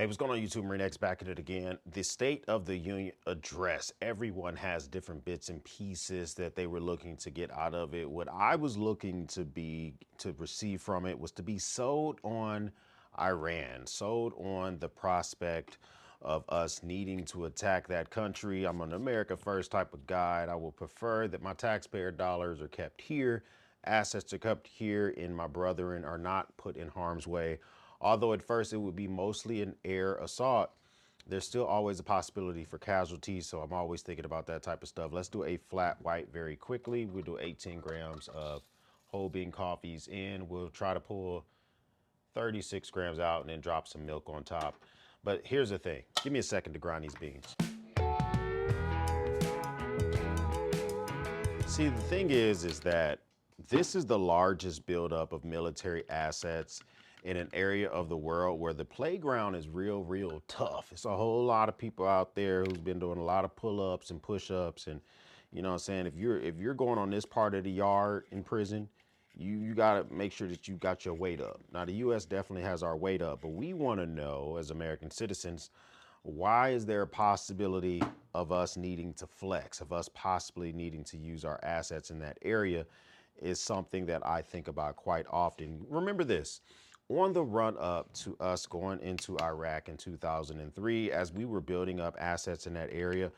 Hey, what's going on YouTube? Marine X back at it again. The State of the Union address. Everyone has different bits and pieces that they were looking to get out of it. What I was looking to receive from it was to be sold on Iran, sold on the prospect of us needing to attack that country. I'm an America First type of guy. And I would prefer that my taxpayer dollars are kept here, assets are kept here, and my brethren are not put in harm's way. Although at first it would be mostly an air assault, there's still always a possibility for casualties. So I'm always thinking about that type of stuff. Let's do a flat white very quickly. We'll do 18 grams of whole bean coffees in. We'll try to pull 36 grams out and then drop some milk on top. But here's the thing. Give me a second to grind these beans. See, the thing is that this is the largest buildup of military assets in an area of the world where the playground is real tough. It's a whole lot of people out there who's been doing a lot of pull-ups and push-ups, and you know what I'm saying, if you're going on this part of the yard in prison, you got to make sure that you got your weight up. Now, the US definitely has our weight up, but we want to know as American citizens, why is there a possibility of us needing to flex, of us possibly needing to use our assets in that area, is something that I think about quite often. Remember this. On the run up to us going into Iraq in 2003, as we were building up assets in that area,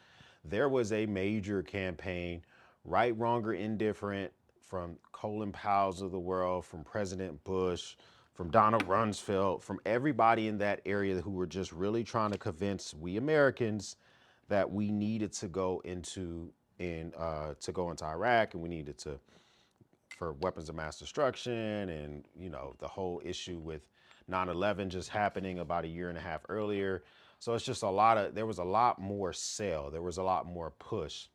there was a major campaign, right, wrong, or indifferent, from Colin Powell's of the world, from President Bush, from Donald Rumsfeld, from everybody in that area who were just really trying to convince we Americans that we needed to go into Iraq, and we needed to, for weapons of mass destruction, and you know, the whole issue with 9/11 just happening about a year and a half earlier. So it's just there was a lot more sell, there was a lot more push.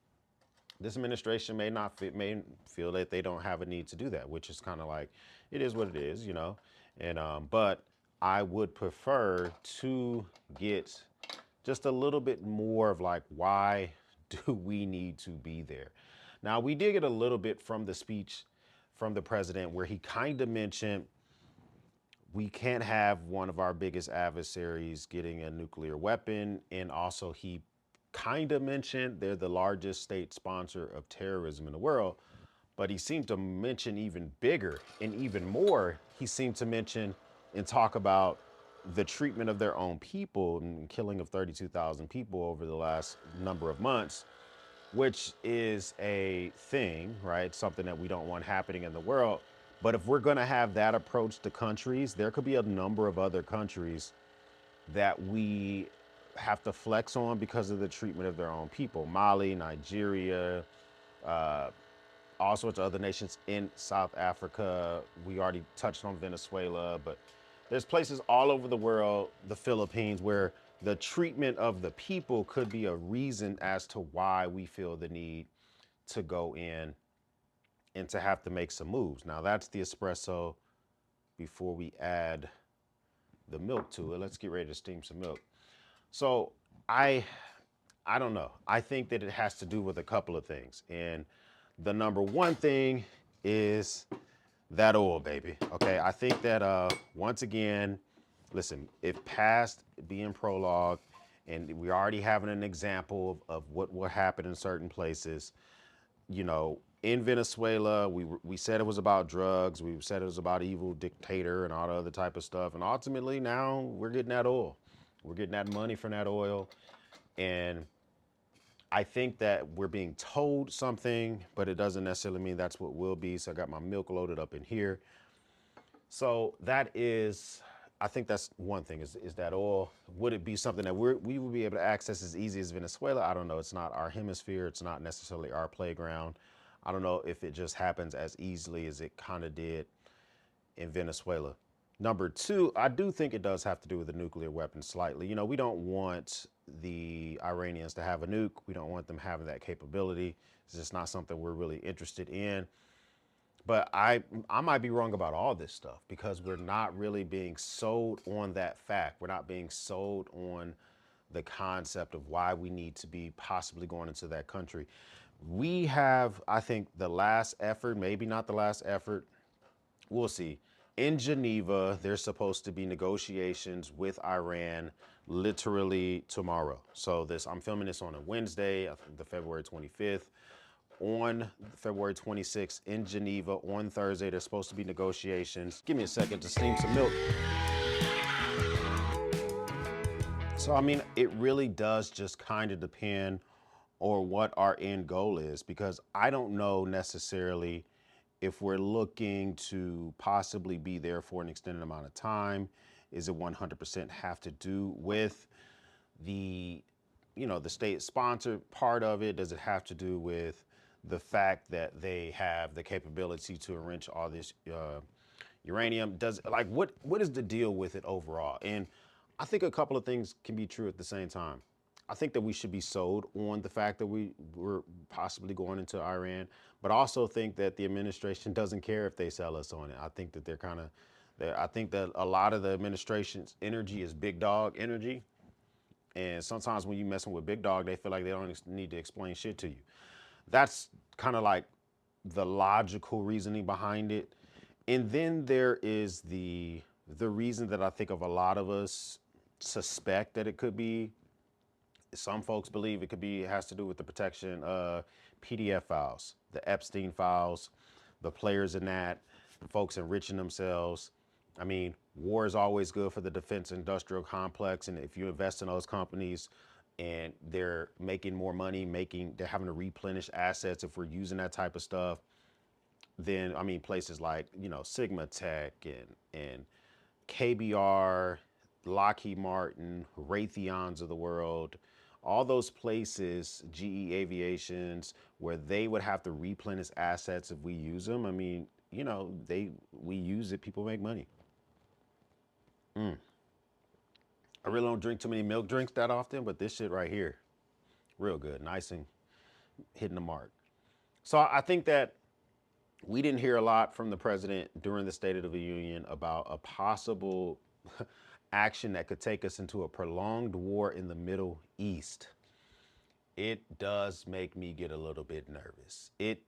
This administration may feel that they don't have a need to do that, which is kind of like, it is what it is, you know. And but I would prefer to get just a little bit more of like, why do we need to be there? Now, we did get a little bit from the speech from the president where he kind of mentioned we can't have one of our biggest adversaries getting a nuclear weapon. And also he kind of mentioned they're the largest state sponsor of terrorism in the world. But he seemed to mention even bigger and even more. He seemed to mention and talk about the treatment of their own people and killing of 32,000 people over the last number of months, which is a thing, right? Something that we don't want happening in the world. But if we're gonna have that approach to countries, there could be a number of other countries that we have to flex on because of the treatment of their own people. Mali, Nigeria, all sorts of other nations in South Africa. We already touched on Venezuela, but there's places all over the world, the Philippines, where the treatment of the people could be a reason as to why we feel the need to go in and to have to make some moves. Now, that's the espresso before we add the milk to it. Let's get ready to steam some milk. So I don't know. I think that it has to do with a couple of things. And the number one thing is that oil, baby. Okay, I think that once again, listen, if past being prologue, and we already having an example of what will happen in certain places, you know, in Venezuela, we said it was about drugs, we said it was about evil dictator and all the other type of stuff, and ultimately now we're getting that oil. We're getting that money from that oil, and I think that we're being told something, but it doesn't necessarily mean that's what will be. So I got my milk loaded up in here. So that is, I think that's one thing, is that oil. Would it be something that we will be able to access as easy as Venezuela? I don't know. It's not our hemisphere. It's not necessarily our playground. I don't know if it just happens as easily as it kind of did in Venezuela. Number two, I do think it does have to do with the nuclear weapon slightly. You know, we don't want the Iranians to have a nuke. We don't want them having that capability. It's just not something we're really interested in. But I might be wrong about all this stuff because we're not really being sold on that fact. We're not being sold on the concept of why we need to be possibly going into that country. We have, I think, the last effort, maybe not the last effort, we'll see. In Geneva, there's supposed to be negotiations with Iran literally tomorrow. So I'm filming this on a Wednesday, I think the February 25th. On February 26th in Geneva on Thursday, there's supposed to be negotiations. Give me a second to steam some milk. So, I mean, it really does just kind of depend on what our end goal is, because I don't know necessarily if we're looking to possibly be there for an extended amount of time. Is it 100% have to do with the, the state sponsored part of it? Does it have to do with the fact that they have the capability to enrich all this uranium? What is the deal with it overall? And I think a couple of things can be true at the same time. I think that we should be sold on the fact that we're possibly going into Iran, but also think that the administration doesn't care if they sell us on it. I think that I think that a lot of the administration's energy is big dog energy. And sometimes when you're messing with big dog, they feel like they don't need to explain shit to you. That's kind of like the logical reasoning behind it. And then there is the reason that I think of a lot of us suspect that it could be. Some folks believe it has to do with the protection of PDF files, the Epstein files, the players in that, the folks enriching themselves. I mean, war is always good for the defense industrial complex. And if you invest in those companies and they're making more money, they're having to replenish assets, if we're using that type of stuff, then, I mean, places like, Sigma Tech and KBR, Lockheed Martin, Raytheons of the world, all those places, GE Aviations, where they would have to replenish assets if we use them. I mean, we use it, people make money. I really don't drink too many milk drinks that often, but this shit right here, real good, nice and hitting the mark. So I think that we didn't hear a lot from the president during the State of the Union about a possible action that could take us into a prolonged war in the Middle East. It does make me get a little bit nervous. It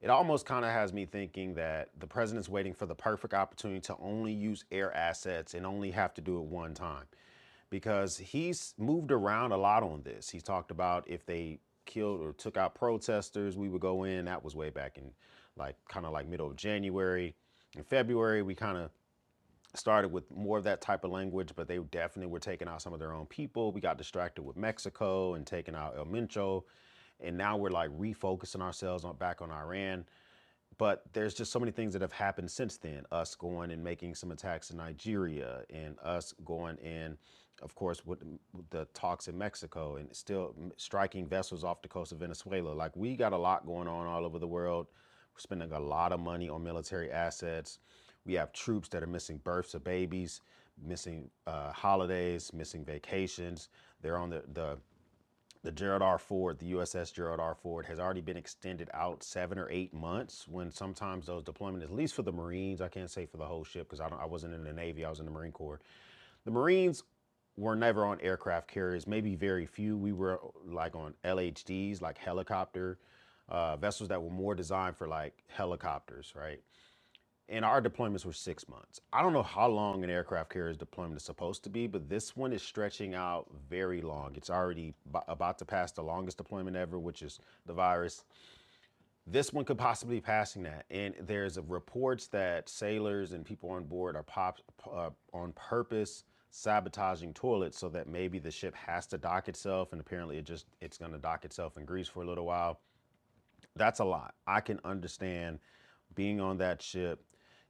almost kind of has me thinking that the president's waiting for the perfect opportunity to only use air assets and only have to do it one time, because he's moved around a lot on this. He's talked about if they killed or took out protesters, we would go in. That was way back in kind of like middle of January. In February, we kind of started with more of that type of language, but they definitely were taking out some of their own people. We got distracted with Mexico and taking out El Mincho. And now we're like refocusing ourselves back on Iran. But there's just so many things that have happened since then. Us going and making some attacks in Nigeria, and us going in, of course, with the talks in Mexico, and still striking vessels off the coast of Venezuela. Like, we got a lot going on all over the world. We're spending a lot of money on military assets. We have troops that are missing births of babies, missing holidays, missing vacations. They're on the Gerald R. Ford, the USS Gerald R. Ford, has already been extended out 7 or 8 months, when sometimes those deployments, at least for the Marines, I can't say for the whole ship because I wasn't in the Navy, I was in the Marine Corps. The Marines were never on aircraft carriers, maybe very few. We were like on LHDs, like helicopter vessels that were more designed for like helicopters, right? And our deployments were 6 months. I don't know how long an aircraft carrier's deployment is supposed to be, but this one is stretching out very long. It's already about to pass the longest deployment ever, which is the virus. This one could possibly be passing that. And there's reports that sailors and people on board are on purpose sabotaging toilets so that maybe the ship has to dock itself, and apparently it's going to dock itself in Greece for a little while. That's a lot. I can understand being on that ship.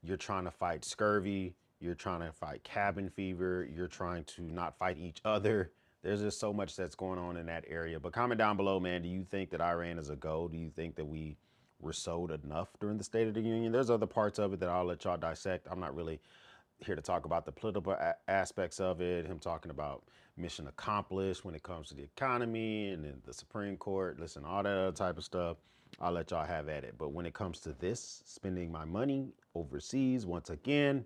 You're trying to fight scurvy. You're trying to fight cabin fever. You're trying to not fight each other. There's just so much that's going on in that area. But comment down below, man, do you think that Iran is a go? Do you think that we were sold enough during the State of the Union? There's other parts of it that I'll let y'all dissect. I'm not really here to talk about the political aspects of it. Him talking about mission accomplished when it comes to the economy and then the Supreme Court. Listen, all that other type of stuff, I'll let y'all have at it. But when it comes to this, spending my money overseas, once again,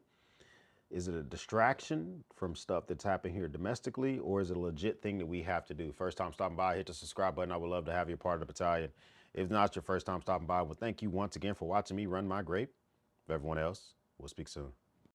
is it a distraction from stuff that's happening here domestically, or is it a legit thing that we have to do? First time stopping by, hit the subscribe button. I would love to have you a part of the battalion. If not your first time stopping by, well, thank you once again for watching me run my grape. For everyone else, we'll speak soon.